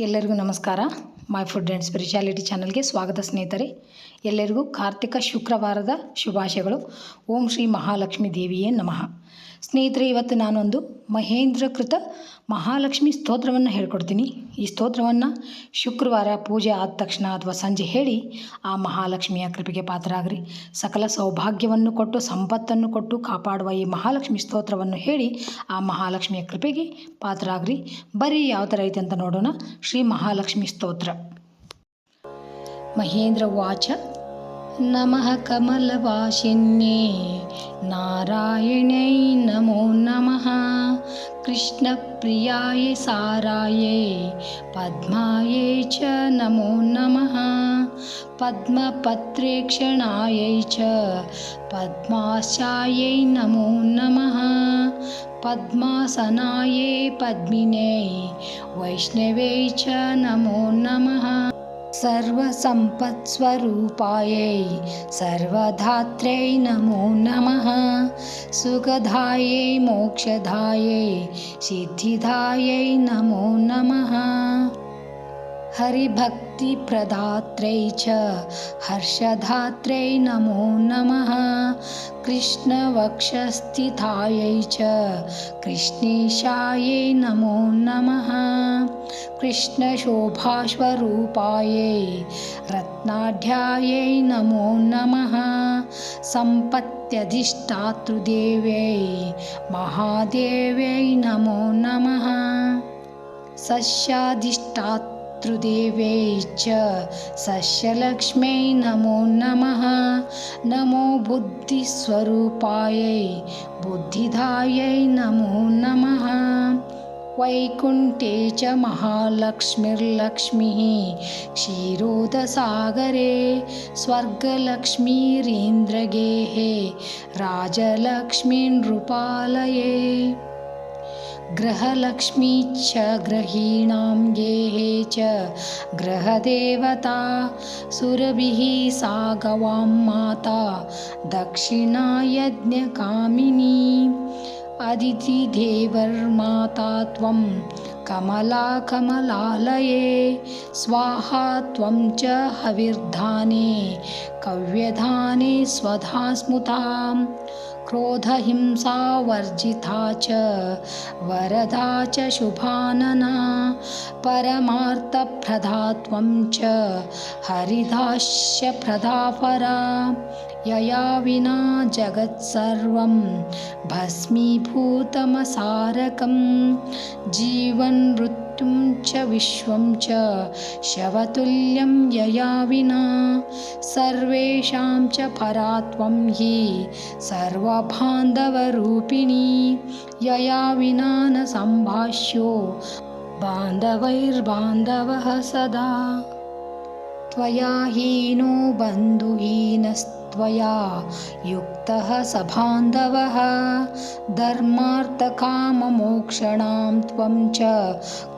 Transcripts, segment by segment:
ಎಲ್ಲರಿಗೂ ನಮಸ್ಕಾರ. My food and spirituality ಚಾನಲ್ಗೆ ಸ್ವಾಗತ ಸ್ನೇಹಿತರೆ. ಎಲ್ಲರಿಗೂ ಕಾರ್ತಿಕ ಶುಕ್ರವಾರದ ಶುಭಾಶಯಗಳು. ಓಂ ಶ್ರೀ ಮಹಾಲಕ್ಷ್ಮೀ ದೇವಿಯೇ ನಮಃ. ಸ್ನೇಹಿತರೆ, ಇವತ್ತು ನಾನೊಂದು ಮಹೇಂದ್ರಕೃತ ಮಹಾಲಕ್ಷ್ಮಿ ಸ್ತೋತ್ರವನ್ನು ಹೇಳ್ಕೊಡ್ತೀನಿ. ಈ ಸ್ತೋತ್ರವನ್ನು ಶುಕ್ರವಾರ ಪೂಜೆ ಆದ ತಕ್ಷಣ ಅಥವಾ ಸಂಜೆ ಹೇಳಿ ಆ ಮಹಾಲಕ್ಷ್ಮಿಯ ಕೃಪೆಗೆ ಪಾತ್ರರಾಗ್ರಿ. ಸಕಲ ಸೌಭಾಗ್ಯವನ್ನು ಕೊಟ್ಟು ಸಂಪತ್ತನ್ನು ಕೊಟ್ಟು ಕಾಪಾಡುವ ಈ ಮಹಾಲಕ್ಷ್ಮಿ ಸ್ತೋತ್ರವನ್ನು ಹೇಳಿ ಆ ಮಹಾಲಕ್ಷ್ಮಿಯ ಕೃಪೆಗೆ ಪಾತ್ರರಾಗ್ರಿ. ಬರೀ ಯಾವ ಥರ ಐತೆ ಅಂತ ನೋಡೋಣ. ಶ್ರೀ ಮಹಾಲಕ್ಷ್ಮಿ ಸ್ತೋತ್ರ. ಮಹೇಂದ್ರ ವಾಚ. ನಮಃ ಕಮಲವಾಸಿನ್ಯೇ ನಾರಾಯಣೈ ನಮೋ ನಮಃ. ಕೃಷ್ಣಪ್ರಿಯಾಯ ಸಾರಾಯೇ ಪದ್ಮಾಯೇ ಚ ನಮೋ ನಮಃ. ಪದ್ಮಪತ್ರೇಕ್ಷಣಾಯೈ ಚ ಪದ್ಮಾಸ್ಯಾಯೈ ನಮೋ ನಮಃ. ಪದ್ಮಾಸನಾಯೇ ಪದ್ಮಿನೇ ವೈಷ್ಣವೇ ಚ ನಮೋ ನಮಃ. ಸರ್ವಸಂಪತ್ಸ್ವರೂಪಾಯೈ ಸರ್ವಧಾತ್ರ್ಯೈ ನಮೋ ನಮಃ. ಸುಖದಾಯೈ ಮೋಕ್ಷದಾಯೈ ಸಿದ್ಧಿದಾಯೈ ನಮೋ ನಮಃ. ಹರಿಭಕ್ತಿಪ್ರದಾತ್ರ್ಯೈ ಚ ಹರ್ಷಧಾತ್ರ್ಯೈ ನಮೋ ನಮಃ. ಕೃಷ್ಣವಕ್ಷಸ್ಥಿತಾಯೈ ಚ ಕೃಷ್ಣೇಶಾಯೈ ನಮೋ ನಮಃ. ಕೃಷ್ಣಶೋಭಾಸ್ವರೂಪಾಯೈ ರತ್ನಾಢ್ಯಾಯೈ ನಮೋ ನಮಃ. ಸಂಪತ್ಯಧಿಷ್ಠಾತೃದೇವ್ಯೈ ಮಹಾದೇವ್ಯೈ ನಮೋ ನಮಃ. ಸಸ್ಯಾಧಿಷ್ಠಾತೃದೇವ್ಯೈ ಚ ಸಸ್ಯಲಕ್ಷ್ಮ್ಯೈ ನಮೋ ನಮಃ. ನಮೋ ಬುದ್ಧಿಸ್ವರೂಪಾಯೈ ಬುದ್ಧಿದಾಯೈ ನಮೋ ನಮಃ. ವೈಕುಂಠೇ ಚ ಮಹಾಲಕ್ಷ್ಮೀರ್ಲಕ್ಷ್ಮೀ ಕ್ಷೀರೋದಸಾಗರೆ ಸ್ವರ್ಗಲಕ್ಷ್ಮೀರೀಂದ್ರಗೇಃ ರಾಜಲಕ್ಷ್ಮೀ ನೃಪಾಲಯೇ. ಗೃಹಲಕ್ಷ್ಮೀ ಚ ಗೃಹೀಣಾಂ ಗೇಃ ಚ ಗೃಹದೇವತಾ ಸುರಭಿಃ सा गवां माता दक्षिणा यज्ञकामिनी. अदितिदेवर्माता त्वं कमला कमलालये. स्वाहा त्वं च हविर्धाने कव्यधाने स्वधा स्मृता. क्रोधहिंसावर्जिता च वरदा च शुभानना. परमार्थप्रदा त्वं च हरिदास्यप्रदा परा. यया विना जगत्सर्वं भस्मीभूतमसारकं. जीवन्मृत्युं च विश्वं च शवतुल्यं यया विना. सर्वेषां च परा त्वं हि सर्वबान्धवरूपिणी. यया विना न सम्भाष्यो बान्धवैर्बान्धवः सदा. त्वया हीनो बन्धुहीनस्त्वया युक्तः सबान्धवः. धर्मार्थकाममोक्षणां त्वं च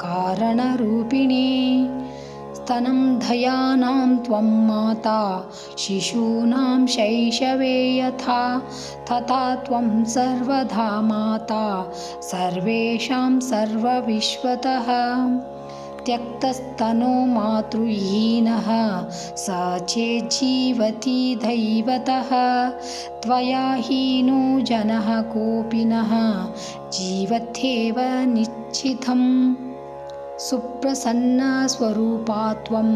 कारणरूपिणी. स्तनं धयानां त्वं माता शिशूनां शैशवे यथा. तथा त्वं सर्वदा माता सर्वेषां सर्वविश्वतः. त्यक्तस्तनो मातृहीनः स चेज्जीवति दैवतः. त्वया हीनो जनः कोऽपि नः जीवत्येव निश्चितम्. सुप्रसन्ना स्वरूपा त्वं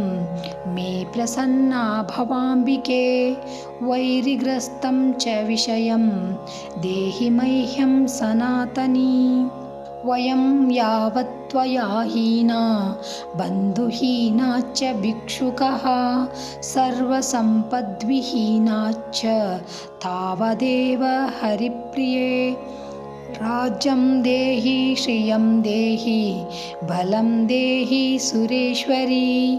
मे प्रसन्ना भवाम्बिके. वैरिग्रस्तं च विषयं देहि मह्यं सनातनी. वयं यावत् त्वया हीना बन्धुहीनाश्च भिक्षुकः सर्वसम्पद्विहीनाश्च तावदेव हरिप्रिये. राज्यं देहि श्रियं देहि बलं देहि सुरेश्वरी.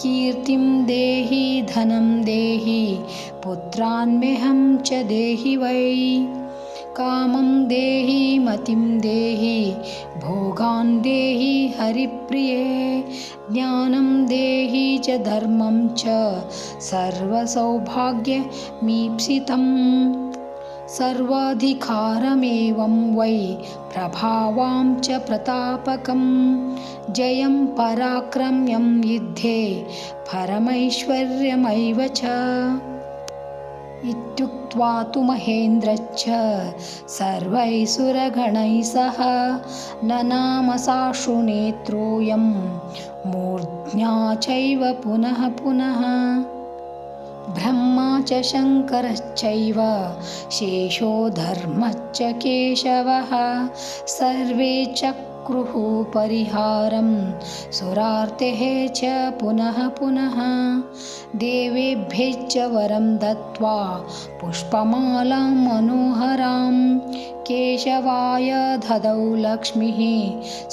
कीर्तिं देहि धनं देहि पुत्रान्मेहं च देहि वै. कामं देहि मतिं देहि भोगान् देहि हरिप्रिये. ज्ञानं देहि च धर्मं च सर्वसौभाग्यमीप्सितम्. सर्वाधिकारमेवं वै प्रभावां च प्रतापकं जयं पराक्रम्यं युद्धे परमैश्वर्यमैव च इत्युक्त्वा तु महेन्द्रश्च सर्वैः सुरगणैः सह ननाम साश्रुनेत्रोऽयं मूर्ध्ना चैव पुनः पुनः ब्रह्मा च शङ्करश्चैव शेषो धर्मश्च केशवः सर्वे चक्रुः परिहारं सुरार्तेः च पुनः पुनः देवेभ्यश्च वरं दत्त्वा पुष्पमालां मनोहरां केशवाय ददौ लक्ष्मीः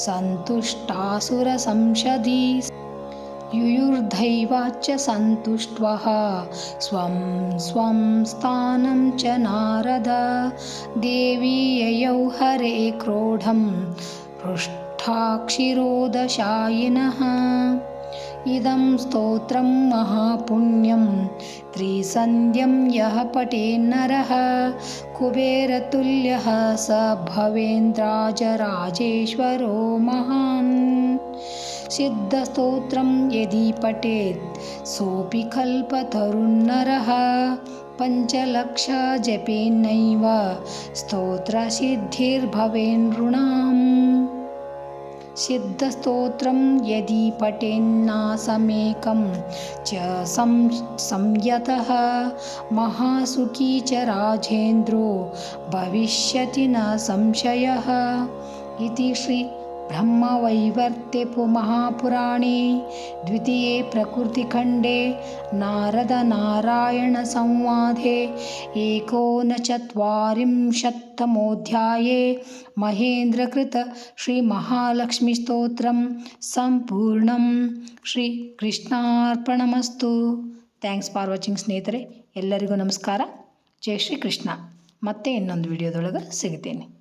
सन्तुष्टासुरसंसदि युयुर्दैवाच्च सन्तुष्ट्वः स्वं स्वं स्थानं च नारद देवी ययौ हरे क्रोढं पृष्ठाक्षिरोदशायिनः इदं स्तोत्रं महापुण्यं त्रिसन्ध्यं यः पठेन्नरः कुबेरतुल्यः स भवेन्द्राजराजेश्वरो महान् सिद्धस्तोत्रं यदि पठेत् सोऽपि कल्पतरुन्नरः पञ्चलक्षजपेनैव स्तोत्रसिद्धिर्भवेन्नृणाम् सिद्धस्तोत्रं यदि पठेन्नासमेकं च संयतः महासुखी च राजेन्द्रो भविष्यति न संशयः इति श्री ब्रह्मवैवर्त्ये महापुराणे द्वितीये प्रकृतिखण्डे नारदनारायणसंवादे 39तमोऽध्याये महेन्द्रकृत श्रीमहालक्ष्मीस्तोत्रं ಸಂಪೂರ್ಣಂ. ಶ್ರೀ ಕೃಷ್ಣಾರ್ಪಣಮಸ್ತು. ಥ್ಯಾಂಕ್ಸ್ ಫಾರ್ ವಾಚಿಂಗ್ ಸ್ನೇಹಿತರೆ. ಎಲ್ಲರಿಗೂ ನಮಸ್ಕಾರ. ಜೈ ಶ್ರೀ ಕೃಷ್ಣ. ಮತ್ತೆ ಇನ್ನೊಂದು ವಿಡಿಯೋದೊಳಗೆ ಸಿಗ್ತೇನೆ.